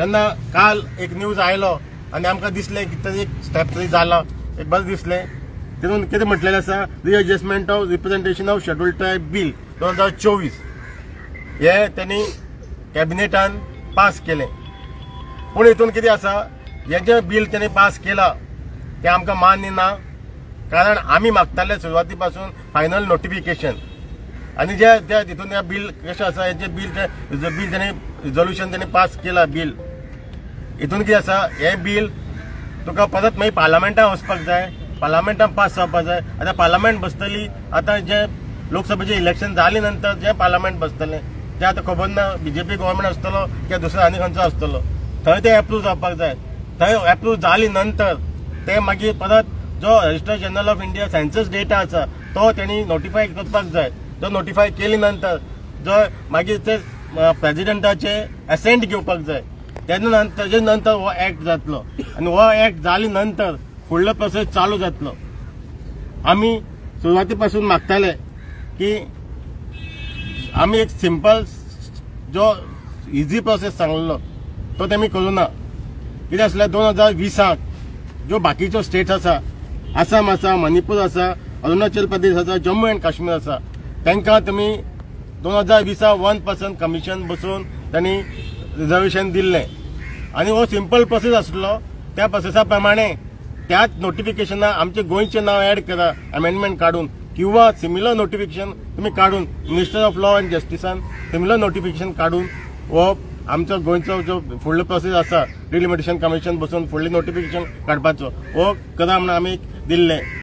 तेन्ना काल एक न्यूज आयलो आनी आमकां दिसलें की तरी एक स्टेप तरी जाला, एक बरें दिसलें। तितून कितें म्हटलेलें आसा, readjustment of representation of scheduled tribe bill 2024 हे त्यांनी कॅबिनेटान पास केलें। पूण हितून कितें आसा, हे जे बिल त्यांनी पास केला ते आमकां मान्य ना, कारण आमी मागताले सुरवाती पासून फायनल नोटिफिकेशन। आनी जे तितून हे बिल कशें आसा, हे बिल त्यांनी रिझोल्युशन त्यांनी पास केला बिल, हितून कितें आसा, हे बिल तुका परत मागीर पार्लमेंटान वचपाक जाय, पार्लमेंटान पास जावपाक जाय। आतां पार्लमेंट बसतली, आतां जे लोकसभेचे इलेक्शन जाले नंतर जे पार्लमेंट बसतले ते आतां खबर ना बीजेपी गव्हर्मेंट आसतलो किंवा दुसरो आनी खंयचो आसतलो, थंय ते एप्रूव जावपाक जाय। थंय एप्रूव जाली नंतर ते मागीर परत जो register general of India census data आसा तो त्यांनी नोटिफाय करपाक जाय। तो नोटिफाय केली नंतर जो मागीर ते प्रेसिडेंटाचे एसेंट घेवपाक जाय, तेजे नंतर हो एक्ट जातलो आनी हो एक्ट जाली नंतर फुडलो प्रोसेस चालू जातलो। आमी सुरवाती पासून मागताले की आमी एक सिंपल जो इजी प्रोसेस सांगलेलो तो तेमी करूना। कितें आसलें 2020 जो बाकीच्यो स्टेट्स आसा, आसाम आसा, मणिपूर आसा, अरुणाचल प्रदेश आसा, जम्मू एंड काश्मीर आसा, तांकां तुमी 2020 1% कमिशन बसून त्यांनी रिजर्वेशन दिल्लें आनी हो सिंपल प्रोसेस आसलो। त्या प्रोसेसा प्रमाणे त्याच नोटिफिकेशना आमचे गोंयचें नांव ऍड करा अमेंडमेंट काढून, किंवा सिमिलर नोटिफिकेशन तुम्ही काढून मिनिस्टर ऑफ लॉ एंड जस्टिसान सिमिलर नोटिफिकेशन काढून हो आमचो गोंयचो जो फुडलो प्रोसेस आसा डिलिमिटेशन कमिशन बसून फुडली नोटिफिकेशन काडपाचो हो करा म्हणून आमी दिल्लें।